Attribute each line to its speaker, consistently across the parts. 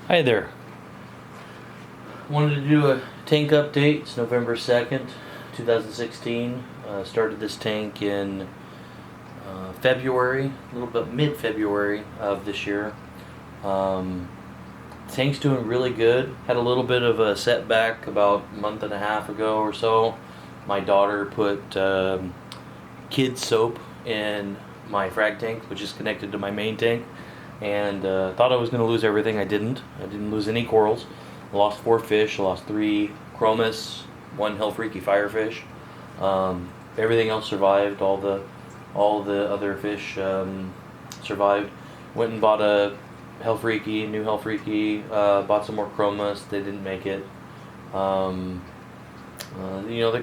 Speaker 1: Hi there. Wanted to do a tank update. It's November 2nd, 2016. Started this tank in February, a little bit mid-February of this year. Tank's doing really good. Had a little bit of a setback about a month and a half ago or so. My daughter put kid soap in my frag tank, which is connected to my main tank, and thought I was going to lose everything. I didn't. I didn't lose any corals. I lost 4 fish. I lost 3 chromis, 1 hellfreaky firefish. Everything else survived. All the other fish survived. Went and bought a new hellfreaky. Bought some more chromis. They didn't make it. They're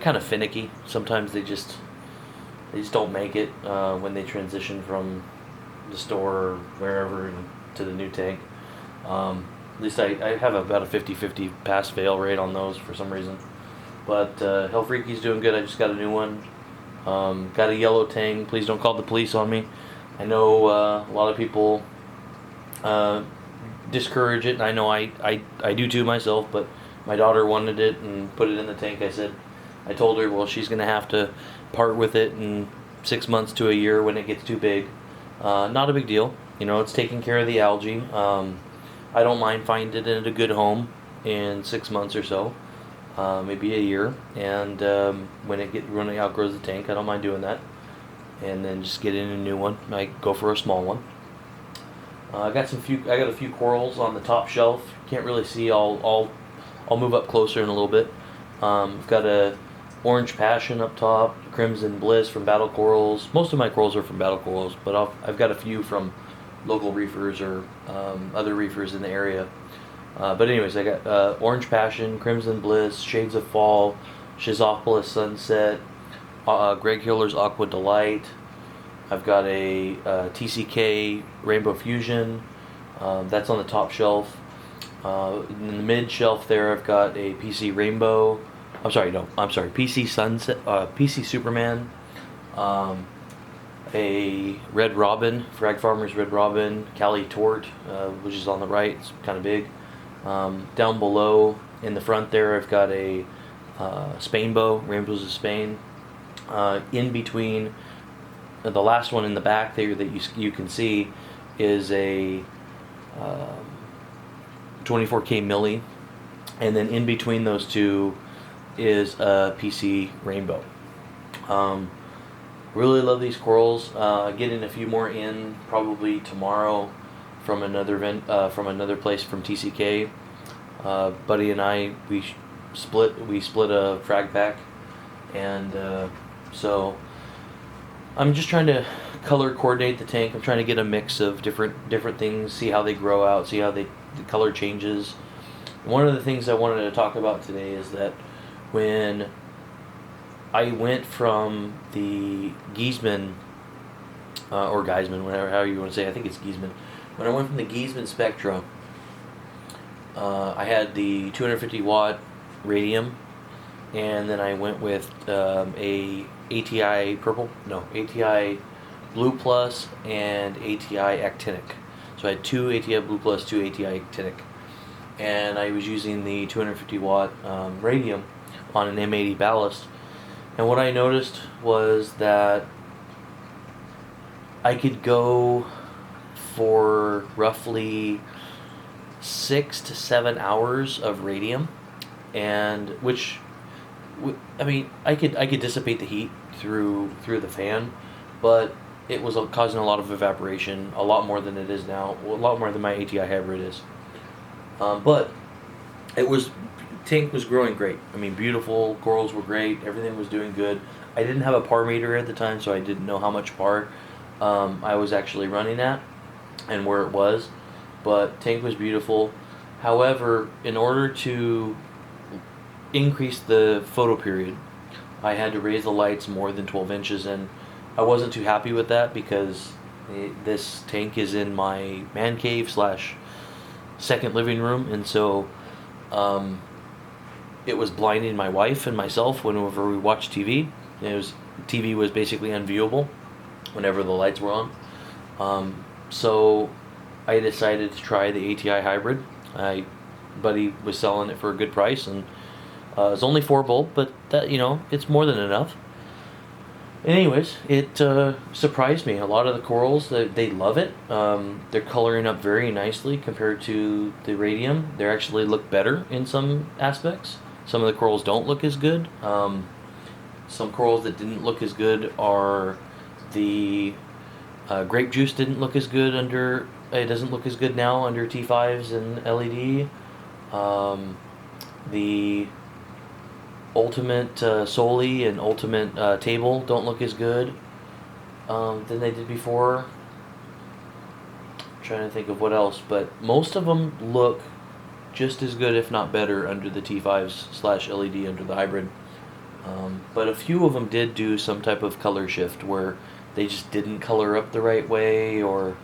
Speaker 1: kind of finicky. Sometimes they just don't make it when they transition from the store or wherever to the new tank. At least I have about a 50-50 pass-fail rate on those for some reason. But Hellfreaky's doing good. I just got a new one. Got a yellow Tang. Please don't call the police on me. I know a lot of people discourage it, and I know I do too myself, but my daughter wanted it and put it in the tank. I told her, well, she's going to have to part with it in 6 months to a year when it gets too big. Not a big deal. It's taking care of the algae. I don't mind finding it a good home in 6 months or so, maybe a year. And when it outgrows the tank, I don't mind doing that. And then just get in a new one. I go for a small one. I got a few corals on the top shelf. Can't really see. I'll move up closer in a little bit. I've got a orange passion up top, crimson bliss from battle corals. Most of my corals are from battle corals, but I've got a few from local reefers or other reefers in the area. But anyways, I got orange passion, crimson bliss, shades of fall, Schizopolis sunset, Greg Hiller's aqua delight. I've got a TCK rainbow fusion. That's on the top shelf. In the mid shelf there, I've got a PC rainbow. PC sunset, PC Superman, a red robin, Frag Farmer's red robin, Cali Tort, which is on the right. It's kind of big. Down below in the front there, I've got a Spain bow, Rainbows of Spain. In between, the last one in the back there that you can see is a 24K milli, and then in between those two is a PC rainbow. Really love these corals. Getting a few more in probably tomorrow from another place from TCK. Buddy and I we split a frag pack, and so I'm just trying to color coordinate the tank. I'm trying to get a mix of different things, see how they grow out, see how the color changes. One of the things I wanted to talk about today is that when I went from the Giesman, or Geisman, however you want to say it, I think it's Giesman. When I went from the Giesman Spectra, I had the 250 watt radium, and then I went with a ATI Blue Plus and ATI Actinic. So I had 2 ATI Blue Plus, 2 ATI Actinic, and I was using the 250 watt radium on an M80 ballast. And what I noticed was that I could go for roughly 6 to 7 hours of radium, and I could dissipate the heat through the fan, but it was causing a lot of evaporation, a lot more than it is now, a lot more than my ATI hybrid is. But tank was growing great. Beautiful, corals were great, everything was doing good. I didn't have a par meter at the time, so I didn't know how much par I was actually running at and where it was, but tank was beautiful. However, in order to increase the photo period, I had to raise the lights more than 12 inches, and I wasn't too happy with that because this tank is in my man cave / second living room, and so it was blinding my wife and myself whenever we watched TV. TV was basically unviewable whenever the lights were on. So I decided to try the ATI hybrid. Buddy was selling it for a good price, and it's only 4 bulb, but that, you know, it's more than enough. Anyways, it surprised me. A lot of the corals, they love it. They're coloring up very nicely compared to the radium. They actually look better in some aspects. Some of the corals don't look as good. Some corals that didn't look as good are the grape juice didn't look as good under. It doesn't look as good now under T5s and LED. The Ultimate Soli and Ultimate Table don't look as good than they did before. I'm trying to think of what else, but most of them look just as good, if not better, under the T5s/LED under the hybrid. But a few of them did do some type of color shift where they just didn't color up the right way, or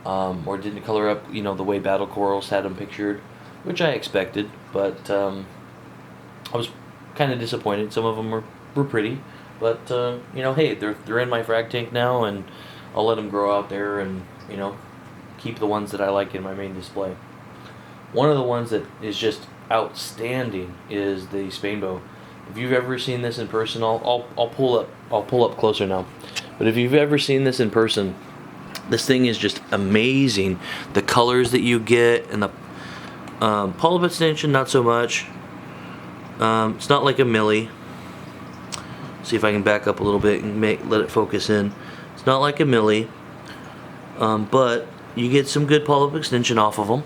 Speaker 1: didn't color up, you know, the way Battle Corals had them pictured, which I expected, but I was kind of disappointed. Some of them were pretty, but you know, hey, they're in my frag tank now, and I'll let them grow out there, and you know, keep the ones that I like in my main display. One of the ones that is just outstanding is the Spainbow. If you've ever seen this in person, I'll pull up closer now. But if you've ever seen this in person, this thing is just amazing. The colors that you get, and the polyp extension, not so much. It's not like a milli. See if I can back up a little bit and let it focus in. It's not like a milli, but you get some good polyp extension off of them.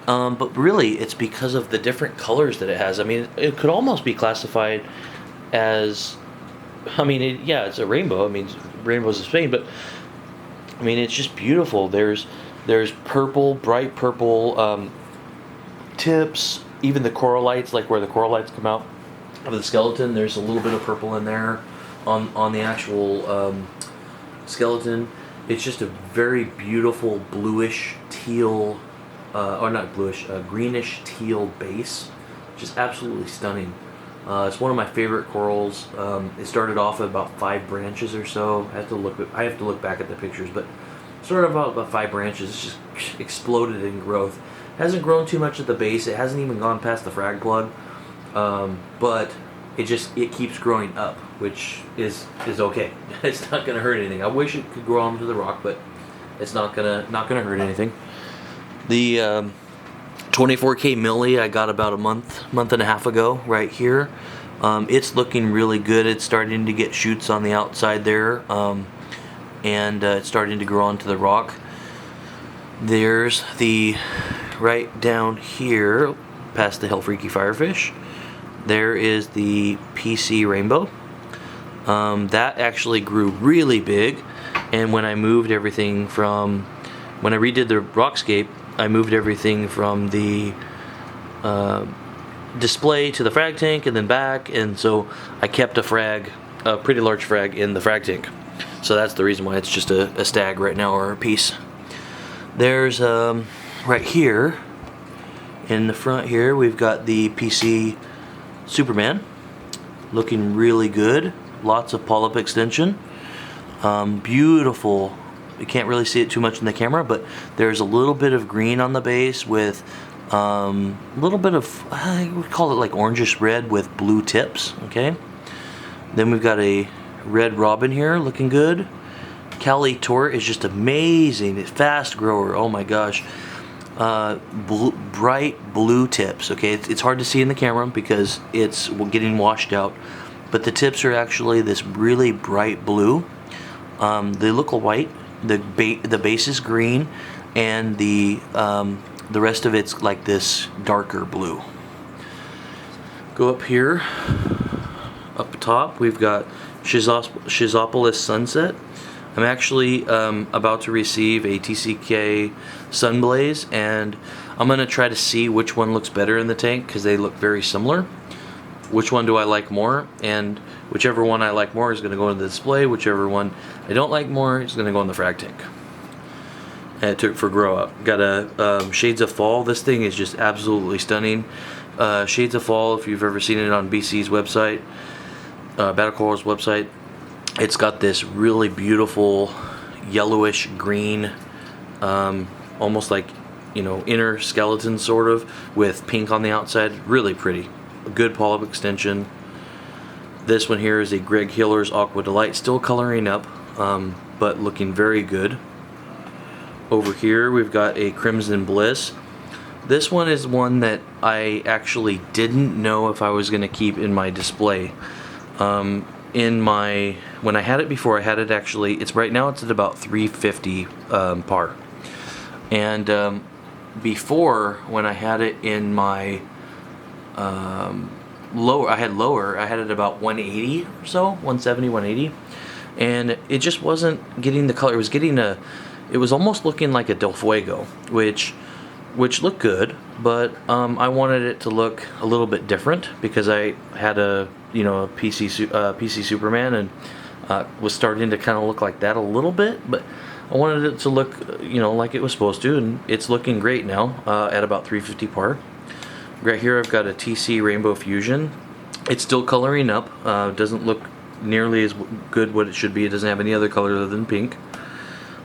Speaker 1: But really, it's because of the different colors that it has. I mean, it could almost be classified as, I mean, yeah, it's a rainbow. I mean, rainbows of Spain, but I mean, it's just beautiful. There's purple, bright purple tips. Even the coral lights, like where the coral lights come out of the skeleton, there's a little bit of purple in there on the actual skeleton. It's just a very beautiful bluish teal, or not bluish, greenish teal base, which is absolutely stunning. It's one of my favorite corals. It started off at about 5 branches or so. I have to look back at the pictures, but it started off about 5 branches. It's just exploded in growth. Hasn't grown too much at the base. It hasn't even gone past the frag plug, but it keeps growing up, which is okay. It's not going to hurt anything. I wish it could grow onto the rock, but it's not gonna hurt anything. The 24K milli I got about a month and a half ago right here. It's looking really good. It's starting to get shoots on the outside there, and it's starting to grow onto the rock. There's the right down here past the Hell Freaky Firefish. There is the PC Rainbow. That actually grew really big, and when I moved everything from, when I redid the rockscape, I moved everything from the display to the frag tank and then back, and so I kept a pretty large frag in the frag tank. So that's the reason why it's just a stag right now, or a piece. There's right here in the front here, we've got the PC Superman, looking really good. Lots of polyp extension. Beautiful. You can't really see it too much in the camera, but there's a little bit of green on the base with a little bit of, I would call it like orangish red with blue tips. Okay. Then we've got a red robin here, looking good. Cali Tort is just amazing. It's fast grower. Oh my gosh. Bright blue tips. Okay, it's hard to see in the camera because it's getting washed out, but the tips are actually this really bright blue. They look white. The base is green, and the rest of it's like this darker blue. Go up here. Up top, we've got Schizopolis Sunset. I'm actually about to receive a TCK Sunblaze, and I'm going to try to see which one looks better in the tank because they look very similar. Which one do I like more? And whichever one I like more is going to go into the display. Whichever one I don't like more is going to go in the frag tank. And it took for grow up. Got a Shades of Fall. This thing is just absolutely stunning. Shades of Fall, if you've ever seen it on BC's website, Battle Coral's website, it's got this really beautiful yellowish green, almost like you know, inner skeleton sort of with pink on the outside. Really pretty. A good polyp extension. This one here is a Greg Hiller's Aqua Delight, still coloring up, but looking very good. Over here we've got a Crimson Bliss. This one is one that I actually didn't know if I was going to keep in my display. When I had it before, I had it actually, it's right now it's at about 350 par. And before, when I had it in my lower, I had it about 180 or so, 170, 180, and it just wasn't getting the color. It was almost looking like a Del Fuego, which looked good, but I wanted it to look a little bit different because I had a PC Superman and was starting to kind of look like that a little bit, but I wanted it to look like it was supposed to, and it's looking great now at about 350 par. Right here I've got a TC Rainbow Fusion. It's still coloring up. Doesn't look nearly as good what it should be. It doesn't have any other color other than pink.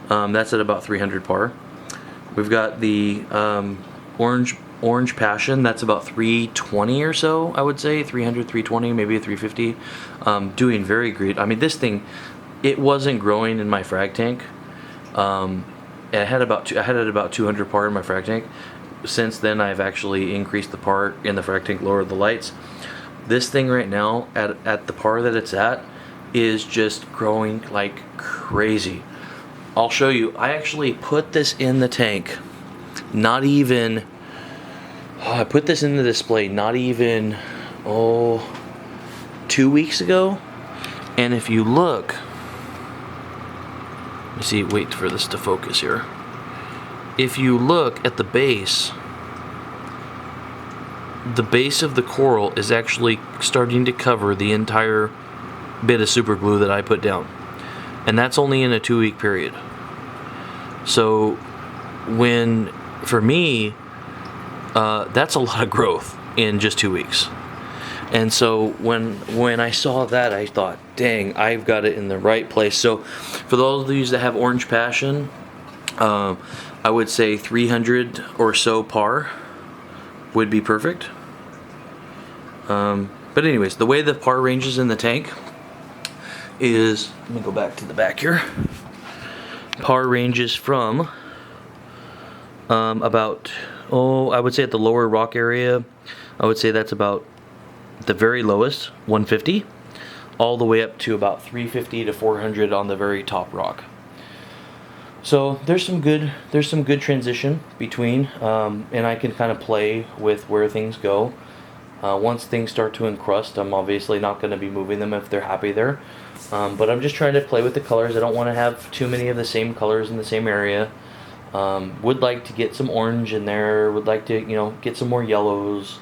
Speaker 1: That's at about 300 par. We've got the Orange Passion. That's about 320 or so, I would say. 300, 320, maybe a 350. Doing very great. I mean, this thing, it wasn't growing in my frag tank. I had it about 200 par in my frag tank. Since then, I've actually increased the par in the frag tank, lowered the lights. This thing right now, at the par that it's at, is just growing like crazy. I'll show you. I actually put this in the tank, I put this in the display not even 2 weeks ago. And if you look, let me see, wait for this to focus here. If you look at the base of the coral is actually starting to cover the entire bit of super glue that I put down. And that's only in a 2-week period. So for me, that's a lot of growth in just 2 weeks. And so when I saw that, I thought, dang, I've got it in the right place. So for those of you that have Orange Passion, I would say 300 or so par would be perfect. But anyways, the way the par ranges in the tank is, let me go back to the back here. Par ranges from about, I would say at the lower rock area, I would say that's about the very lowest, 150, all the way up to about 350 to 400 on the very top rock. So there's some good transition between, and I can kind of play with where things go. Once things start to encrust, I'm obviously not going to be moving them if they're happy there. But I'm just trying to play with the colors. I don't want to have too many of the same colors in the same area. Would like to get some orange in there. Would like to, get some more yellows.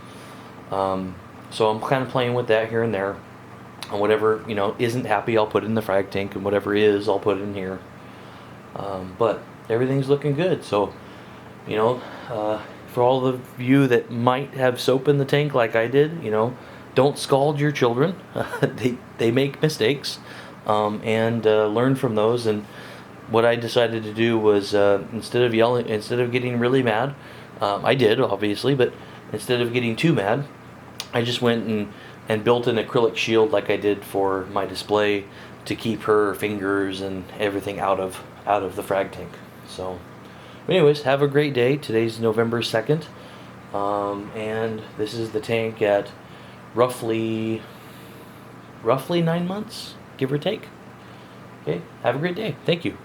Speaker 1: So I'm kind of playing with that here and there. And whatever, isn't happy, I'll put it in the frag tank, and whatever is, I'll put it in here. But everything's looking good. So, for all of you that might have soap in the tank like I did, don't scald your children. They make mistakes, and learn from those. And what I decided to do was, instead of getting really mad, I did obviously, but instead of getting too mad, I just went and built an acrylic shield like I did for my display to keep her fingers and everything out of the frag tank. So anyways, have a great day. Today's November 2nd, and this is the tank at roughly 9 months, give or take. Okay, have a great day. Thank you.